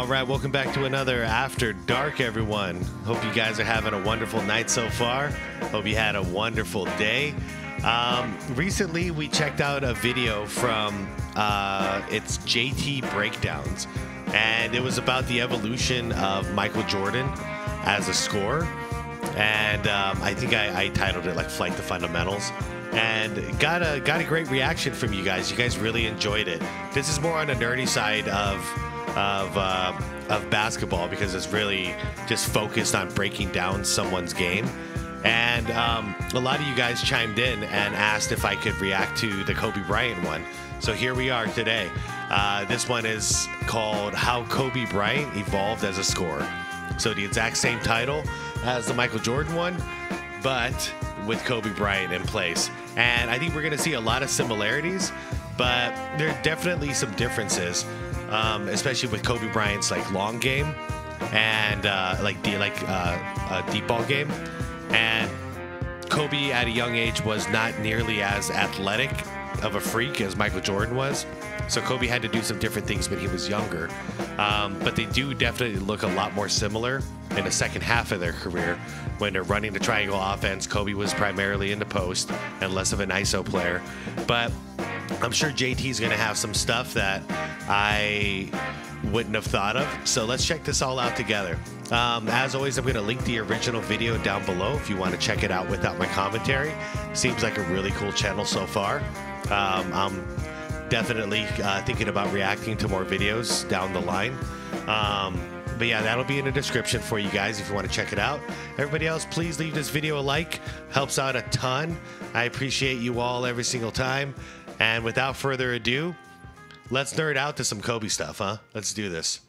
All right, welcome back to another After Dark, everyone. Hope you guys are having a wonderful night so far. Hope you had a wonderful day. Recently, we checked out a video from it's JT Breakdowns, and it was about the evolution of Michael Jordan as a scorer. And I think I titled it like "Flight to Fundamentals," and got a great reaction from you guys. You guys really enjoyed it. This is more on the nerdy side of basketball, because it's really just focused on breaking down someone's game. And a lot of you guys chimed in and asked if I could react to the Kobe Bryant one. So here we are today. This one is called "How Kobe Bryant Evolved as a Scorer." So the exact same title as the Michael Jordan one, but with Kobe Bryant in place. And I think we're going to see a lot of similarities, but there are definitely some differences, especially with Kobe Bryant's like long game and deep ball game. And Kobe at a young age was not nearly as athletic of a freak as Michael Jordan was. So Kobe had to do some different things when he was younger. But they do definitely look a lot more similar in the second half of their career when they're running the triangle offense. Kobe was primarily in the post and less of an ISO player. But I'm sure JT's going to have some stuff that I wouldn't have thought of. So let's check this all out together. As always, I'm going to link the original video down below if you want to check it out without my commentary. Seems like a really cool channel so far. I'm definitely thinking about reacting to more videos down the line. But yeah, that'll be in the description for you guys if you want to check it out. Everybody else, please leave this video a like. Helps out a ton. I appreciate you all every single time. And without further ado, let's nerd out to some Kobe stuff, huh? Let's do this.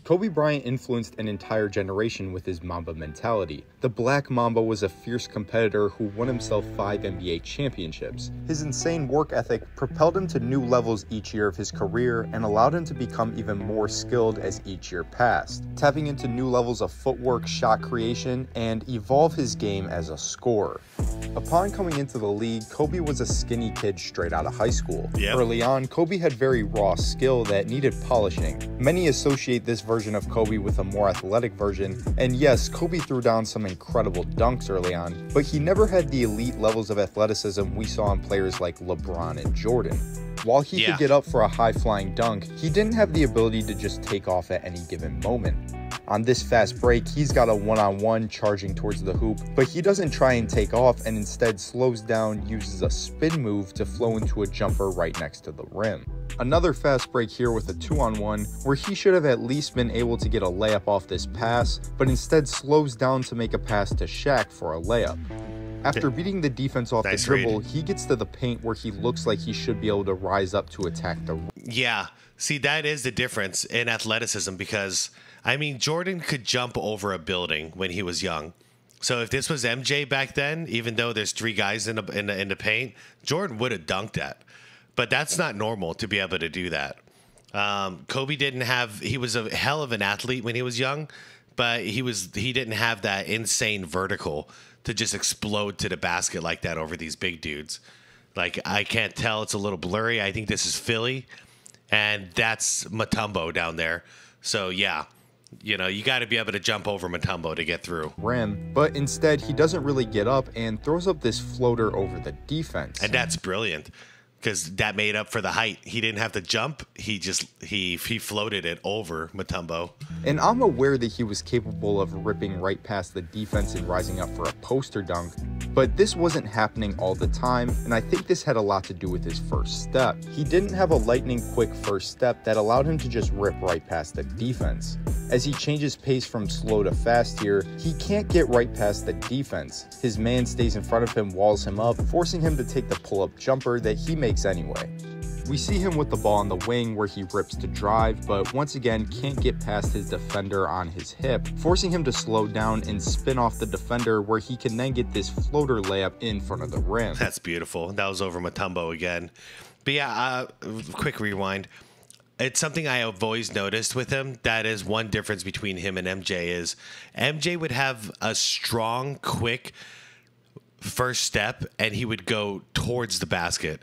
Kobe Bryant influenced an entire generation with his Mamba mentality. The Black Mamba was a fierce competitor who won himself 5 NBA championships. His insane work ethic propelled him to new levels each year of his career and allowed him to become even more skilled as each year passed, tapping into new levels of footwork, shot creation, and evolve his game as a scorer. Upon coming into the league, Kobe was a skinny kid straight out of high school. Yep. Early on, Kobe had very raw skill that needed polishing. Many associate this version of Kobe with a more athletic version, and yes, Kobe threw down some incredible dunks early on, but he never had the elite levels of athleticism we saw in players like LeBron and Jordan. While he could get up for a high-flying dunk, he didn't have the ability to just take off at any given moment. On this fast break, he's got a one-on-one charging towards the hoop, but he doesn't try and take off and instead slows down, uses a spin move to flow into a jumper right next to the rim. Another fast break here with a 2-on-1, where he should have at least been able to get a layup off this pass, but instead slows down to make a pass to Shaq for a layup. After beating the defense off the dribble, he gets to the paint where he looks like he should be able to rise up to attack the rim. Yeah, see, that is the difference in athleticism, because I mean, Jordan could jump over a building when he was young. So if this was MJ back then, even though there's 3 guys in the paint, Jordan would have dunked that. But that's not normal to be able to do that. Kobe didn't have, he was a hell of an athlete when he was young, but he didn't have that insane vertical to just explode to the basket like that over these big dudes. Like, I can't tell, it's a little blurry. I think this is Philly, and that's Mutombo down there. So yeah. You know, you got to be able to jump over Mutombo to get through. Rim, but instead he doesn't really get up and throws up this floater over the defense. And that's brilliant, because that made up for the height. He didn't have to jump. He just he floated it over Mutombo. And I'm aware that he was capable of ripping right past the defense and rising up for a poster dunk, but this wasn't happening all the time, and I think this had a lot to do with his first step. He didn't have a lightning quick first step that allowed him to just rip right past the defense. As he changes pace from slow to fast here, he can't get right past the defense. His man stays in front of him, walls him up, forcing him to take the pull-up jumper that he makes anyway. We see him with the ball on the wing where he rips to drive, but once again can't get past his defender on his hip, forcing him to slow down and spin off the defender, where he can then get this floater layup in front of the rim. That's beautiful. That was over Mutombo again. But yeah, quick rewind. It's something I have always noticed with him. That is one difference between him and MJ is MJ would have a strong, quick first step, and he would go towards the basket.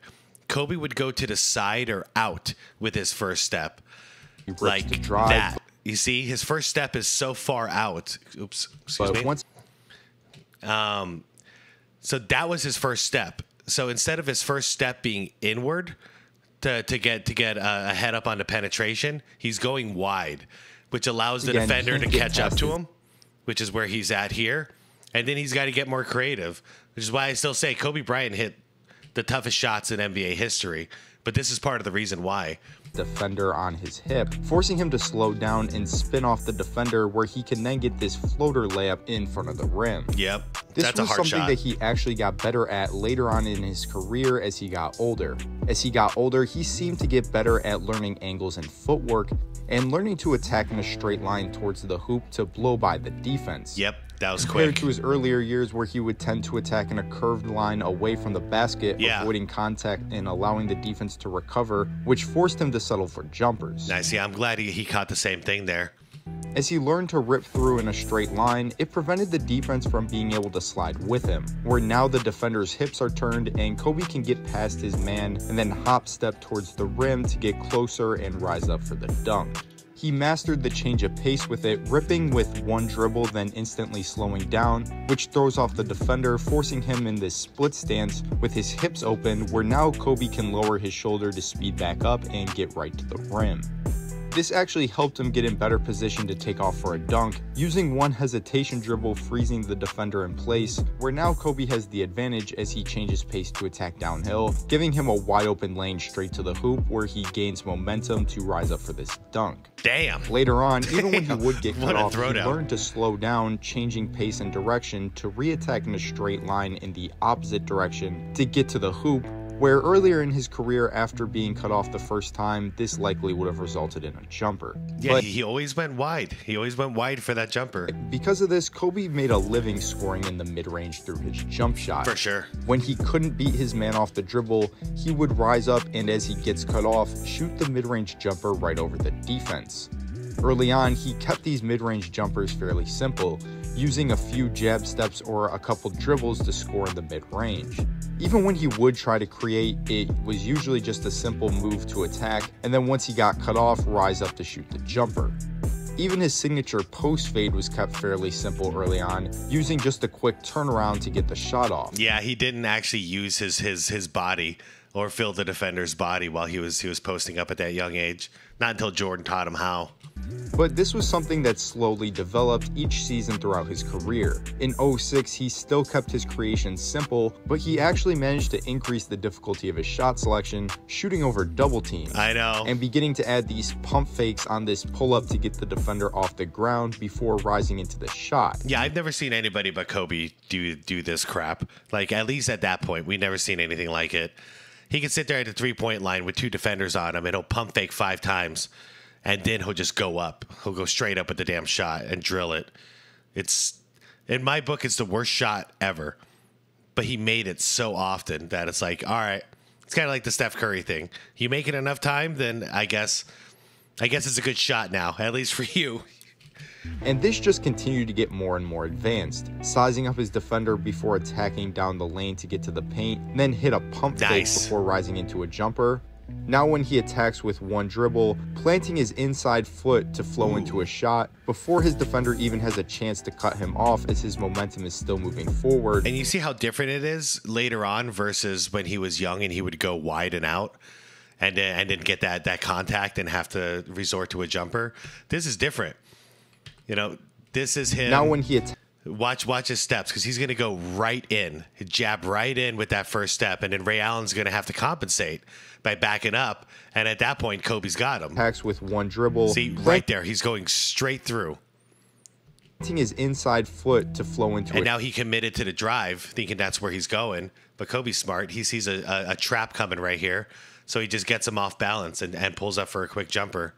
Kobe would go to the side or out with his first step. Like that. You see, his first step is so far out. Oops, excuse me. So that was his first step. So instead of his first step being inward to get a head up on the penetration, he's going wide, which allows the defender to catch up to him, which is where he's at here. And then he's got to get more creative, which is why I still say Kobe Bryant hit the toughest shots in NBA history. But this is part of the reason why. Defender on his hip, forcing him to slow down and spin off the defender, where he can then get this floater layup in front of the rim. Yep, this was something that he actually got better at later on in his career as he got older. As he got older, he seemed to get better at learning angles and footwork and learning to attack in a straight line towards the hoop to blow by the defense. Yep, that was compared quick. to his earlier years where he would tend to attack in a curved line away from the basket, avoiding contact and allowing the defense to recover, which forced him to settle for jumpers. Nice. Yeah, I'm glad he caught the same thing there. As he learned to rip through in a straight line, it prevented the defense from being able to slide with him, where now the defender's hips are turned and Kobe can get past his man and then hop step towards the rim to get closer and rise up for the dunk. He mastered the change of pace with it, ripping with one dribble, then instantly slowing down, which throws off the defender, forcing him in this split stance with his hips open, where now Kobe can lower his shoulder to speed back up and get right to the rim. This actually helped him get in better position to take off for a dunk, using one hesitation dribble freezing the defender in place, where now Kobe has the advantage as he changes pace to attack downhill, giving him a wide open lane straight to the hoop where he gains momentum to rise up for this dunk. Damn. Later on, even when he would get cut off, he throwdown. learned to slow down, changing pace and direction to re-attack in a straight line in the opposite direction to get to the hoop, where earlier in his career, after being cut off the first time, this likely would have resulted in a jumper. Yeah, but he always went wide. He always went wide for that jumper. because of this, Kobe made a living scoring in the mid-range through his jump shot. For sure. When he couldn't beat his man off the dribble, he would rise up and as he gets cut off, shoot the mid-range jumper right over the defense. Early on, he kept these mid-range jumpers fairly simple, using a few jab steps or a couple dribbles to score in the mid-range. Even when he would try to create, it was usually just a simple move to attack, and then once he got cut off, rise up to shoot the jumper. Even his signature post fade was kept fairly simple early on, using just a quick turnaround to get the shot off. Yeah, he didn't actually use his body or fill the defender's body while he was posting up at that young age. Not until Jordan taught him how. But this was something that slowly developed each season throughout his career. In 06, he still kept his creation simple, but he actually managed to increase the difficulty of his shot selection, shooting over double teams. I know. And beginning to add these pump fakes on this pull-up to get the defender off the ground before rising into the shot. Yeah, I've never seen anybody but Kobe do this crap. Like, at least at that point, we've never seen anything like it. He can sit there at the three-point line with two defenders on him, and he'll pump fake 5 times. And then he'll just go up. He'll go straight up with the damn shot and drill it. It's, in my book, it's the worst shot ever. But he made it so often that it's like, all right, it's kind of like the Steph Curry thing. You make it enough time, then I guess it's a good shot now, at least for you. And this just continued to get more and more advanced, sizing up his defender before attacking down the lane to get to the paint, then hit a pump fake before rising into a jumper. Now when he attacks with one dribble, planting his inside foot to flow into a shot before his defender even has a chance to cut him off as his momentum is still moving forward. And you see how different it is later on versus when he was young and he would go wide and out and then get that contact and have to resort to a jumper. This is different. You know, this is him. Now when he Watch his steps, because he's going to go right in, jab right in with that first step, and then Ray Allen's going to have to compensate by backing up, and at that point, Kobe's got him. Attacks with one dribble. See, right there, he's going straight through. His inside foot to flow into and now he committed to the drive, thinking that's where he's going, but Kobe's smart. He sees a trap coming right here, so he just gets him off balance and pulls up for a quick jumper.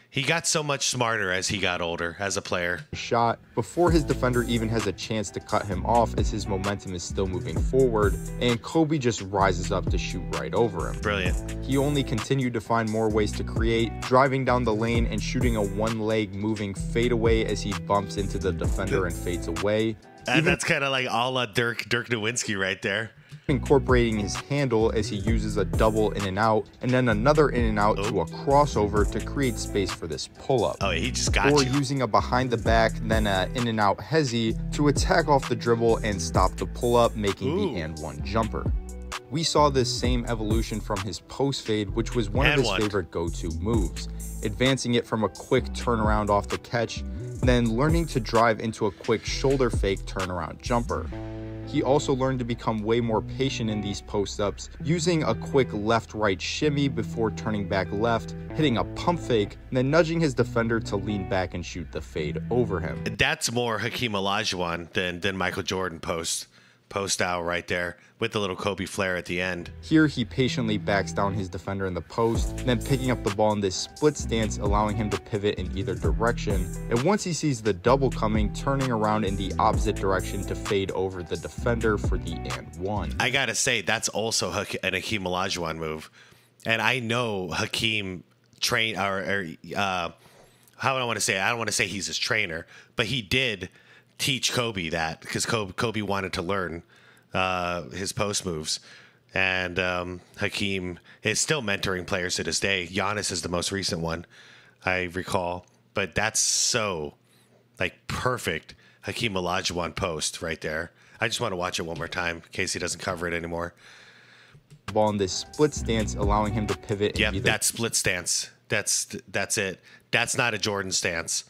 He got so much smarter as he got older as a player. Shot before his defender even has a chance to cut him off as his momentum is still moving forward, and Kobe just rises up to shoot right over him. Brilliant. He only continued to find more ways to create, driving down the lane and shooting a one-leg moving fadeaway as he bumps into the defender and fades away. And that's kind of like a la Dirk Nowitzki right there. incorporating his handle as he uses a double in and out and then another in and out to a crossover to create space for this pull-up. Oh, he just got Or you. using a behind the back, then a in and out hezzy to attack off the dribble and stop the pull-up, making the and one jumper. We saw this same evolution from his post fade, which was one of his favorite go-to moves, advancing it from a quick turnaround off the catch, then learning to drive into a quick shoulder fake turnaround jumper. He also learned to become way more patient in these post-ups, using a quick left-right shimmy before turning back left, hitting a pump fake, then nudging his defender to lean back and shoot the fade over him. That's more Hakeem Olajuwon than Michael Jordan post out right there with the little Kobe flare at the end. Here he patiently backs down his defender in the post, then picking up the ball in this split stance, allowing him to pivot in either direction. And once he sees the double coming, turning around in the opposite direction to fade over the defender for the and one. I gotta say, that's also an Hakeem Olajuwon move. And I know Hakeem train how do I want to say it? I don't want to say he's his trainer, but he did teach Kobe that, because Kobe wanted to learn his post moves. And Hakeem is still mentoring players to this day. Giannis is the most recent one, I recall. But that's so, like, perfect Hakeem Olajuwon post right there. I just want to watch it one more time in case he doesn't cover it anymore. Ball in this split stance, allowing him to pivot. Yep, that split stance. That's it. That's not a Jordan stance.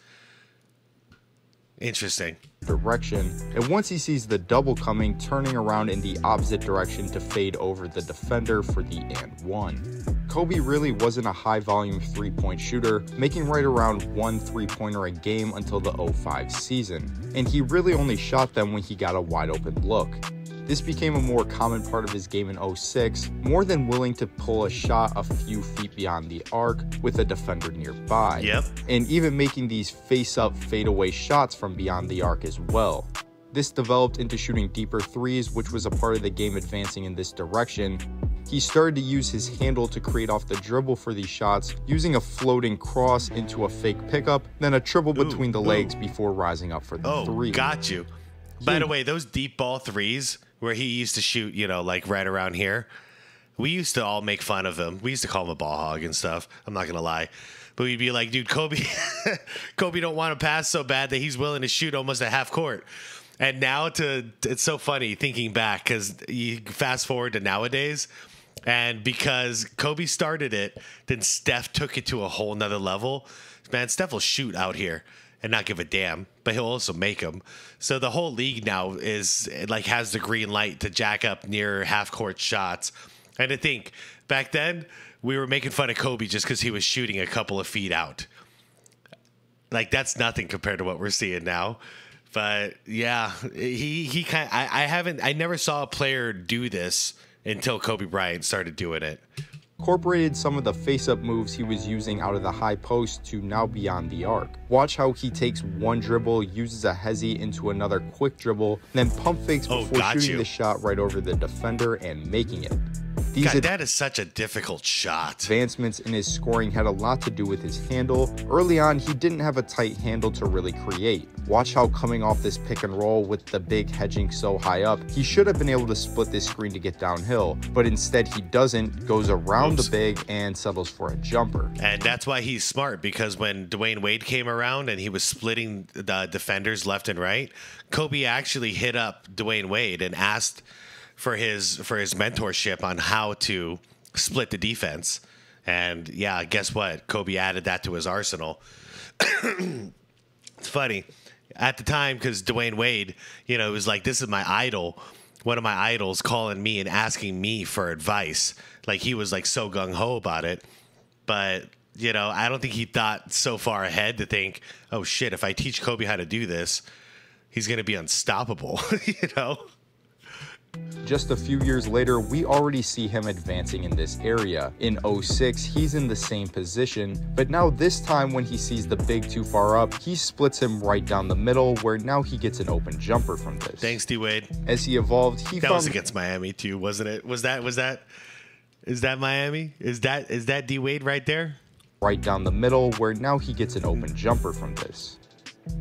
Interesting. Direction, and once he sees the double coming, turning around in the opposite direction to fade over the defender for the and one. Kobe really wasn't a high volume 3-point shooter, making right around 1 3-pointer a game until the 05 season, and he really only shot them when he got a wide open look. This became a more common part of his game in 06, more than willing to pull a shot a few feet beyond the arc with a defender nearby. Yep. And even making these face-up, fade-away shots from beyond the arc as well. This developed into shooting deeper threes, which was a part of the game advancing in this direction. He started to use his handle to create off the dribble for these shots, using a floating cross into a fake pickup, then a triple between the legs before rising up for the three. Got you. By the way, those deep ball threes where he used to shoot, like right around here, we used to all make fun of him. We used to call him a ball hog and stuff. I'm not going to lie. But we'd be like, dude, Kobe don't want to pass so bad that he's willing to shoot almost at half court. And now it's so funny thinking back, because you fast forward to nowadays, and because Kobe started it, then Steph took it to a whole nother level. Man, Steph will shoot out here and not give a damn, but he'll also make them. So the whole league now is like has the green light to jack up near half court shots. And to think back then we were making fun of Kobe just because he was shooting a couple of feet out. Like, that's nothing compared to what we're seeing now. But yeah, he kind of, I never saw a player do this until Kobe Bryant started doing it. Incorporated some of the face-up moves he was using out of the high post to now beyond the arc. Watch how he takes one dribble, uses a hezzy into another quick dribble, then pump fakes before shooting the shot right over the defender and making it. God, that is such a difficult shot. Advancements in his scoring had a lot to do with his handle. Early on, he didn't have a tight handle to really create. Watch how coming off this pick and roll with the big hedging so high up, he should have been able to split this screen to get downhill, but instead he doesn't, goes around the big and settles for a jumper. And that's why he's smart, because when Dwayne Wade came around and he was splitting the defenders left and right, Kobe actually hit up Dwayne Wade and asked for his mentorship on how to split the defense. And yeah, guess what? Kobe added that to his arsenal. It's funny at the time, because Dwayne Wade, it was like, this is my idol, one of my idols, calling me and asking me for advice. Like, he was like so gung-ho about it. But I don't think he thought so far ahead to think, oh shit, if I teach Kobe how to do this, he's gonna be unstoppable. Just a few years later, we already see him advancing in this area. In 06, he's in the same position, but now this time when he sees the big too far up, he splits him right down the middle, where now he gets an open jumper from this. Thanks, D-Wade. As he evolved, that was against Miami too, wasn't it? Is that Miami? Is that D-Wade right there? Right down the middle, where now he gets an open jumper from this.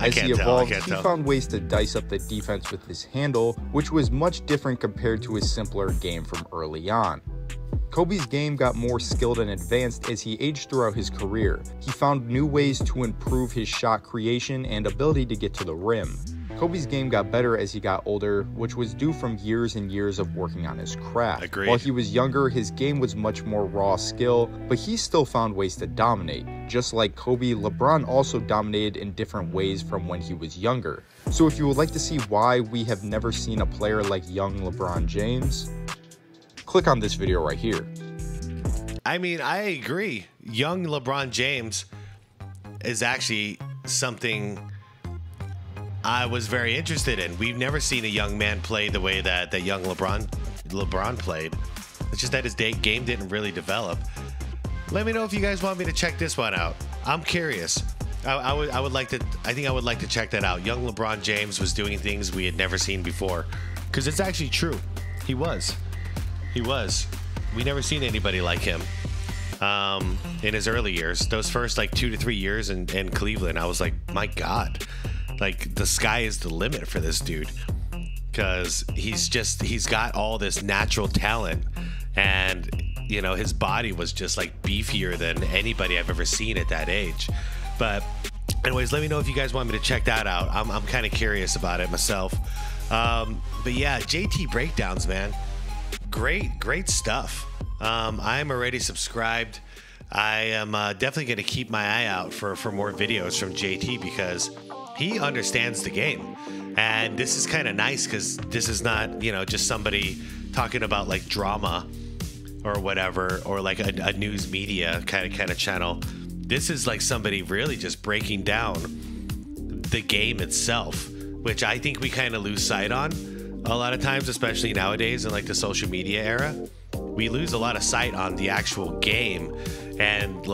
As he evolved, he found ways to dice up the defense with his handle, which was much different compared to his simpler game from early on. Kobe's game got more skilled and advanced as he aged throughout his career. He found new ways to improve his shot creation and ability to get to the rim. Kobe's game got better as he got older, which was due from years and years of working on his craft. Agreed. While he was younger, his game was much more raw skill, but he still found ways to dominate. Just like Kobe, LeBron also dominated in different ways from when he was younger. So if you would like to see why we have never seen a player like young LeBron James, click on this video right here. I mean, I agree. Young LeBron James is actually something I was very interested in. We've never seen a young man play the way that young LeBron played. It's just that his game didn't really develop. Let me know if you guys want me to check this one out. I'm curious. I would like to. I think I would like to check that out. Young LeBron James was doing things we had never seen before, because it's actually true. He was. We never seen anybody like him in his early years. Those first like 2 to 3 years in Cleveland, I was like, my God, like the sky is the limit for this dude, because he's got all this natural talent, and you know, his body was just like beefier than anybody I've ever seen at that age. But anyways, let me know if you guys want me to check that out. I'm kind of curious about it myself. But yeah, JT breakdowns, man. Great stuff. I'm already subscribed. I am definitely going to keep my eye out for more videos from JT, because he understands the game. And this is kind of nice, because this is not, you know, just somebody talking about like drama or whatever, or like a news media kind of channel. This is like somebody really just breaking down the game itself, which I think we kind of lose sight on a lot of times, especially nowadays in like the social media era. We lose a lot of sight on the actual game and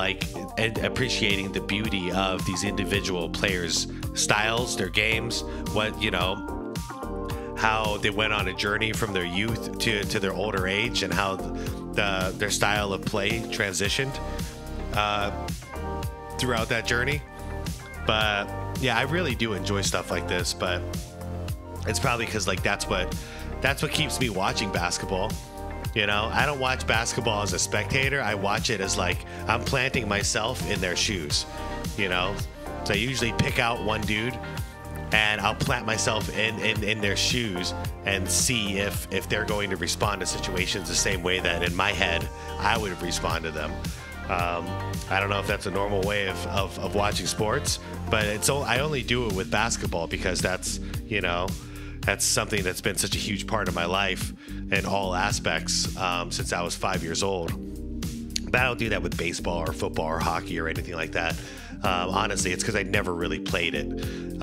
appreciating the beauty of these individual players' styles, their games, what, you know, how they went on a journey from their youth to their older age, and how their style of play transitioned throughout that journey. But yeah, I really do enjoy stuff like this, but it's probably because like that's what keeps me watching basketball. You know, I don't watch basketball as a spectator. I watch it as like I'm planting myself in their shoes, you know. So I usually pick out one dude and I'll plant myself in their shoes and see if they're going to respond to situations the same way that in my head I would respond to them. I don't know if that's a normal way of watching sports, but I only do it with basketball because that's, you know, that's something that's been such a huge part of my life in all aspects since I was 5 years old. But I don't do that with baseball or football or hockey or anything like that. Honestly, it's because I never really played it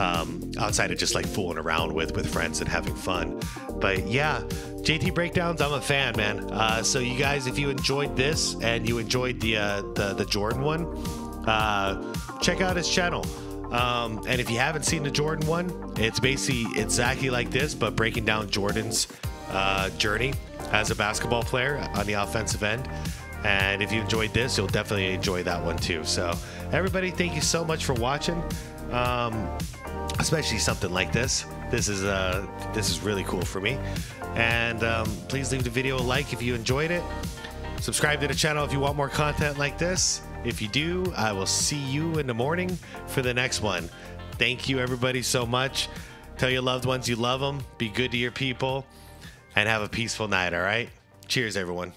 outside of just like fooling around with friends and having fun. But yeah, JT breakdowns, I'm a fan, man. So you guys, if you enjoyed this and you enjoyed the Jordan one, check out his channel. And if you haven't seen the Jordan one, it's basically exactly like this, but breaking down Jordan's journey as a basketball player on the offensive end. And if you enjoyed this, you'll definitely enjoy that one too. So everybody, thank you so much for watching. Especially something like this. This is really cool for me. And please leave the video a like if you enjoyed it. Subscribe to the channel if you want more content like this. If you do, I will see you in the morning for the next one. Thank you, everybody, so much. Tell your loved ones you love them. Be good to your people. And have a peaceful night, all right? Cheers, everyone.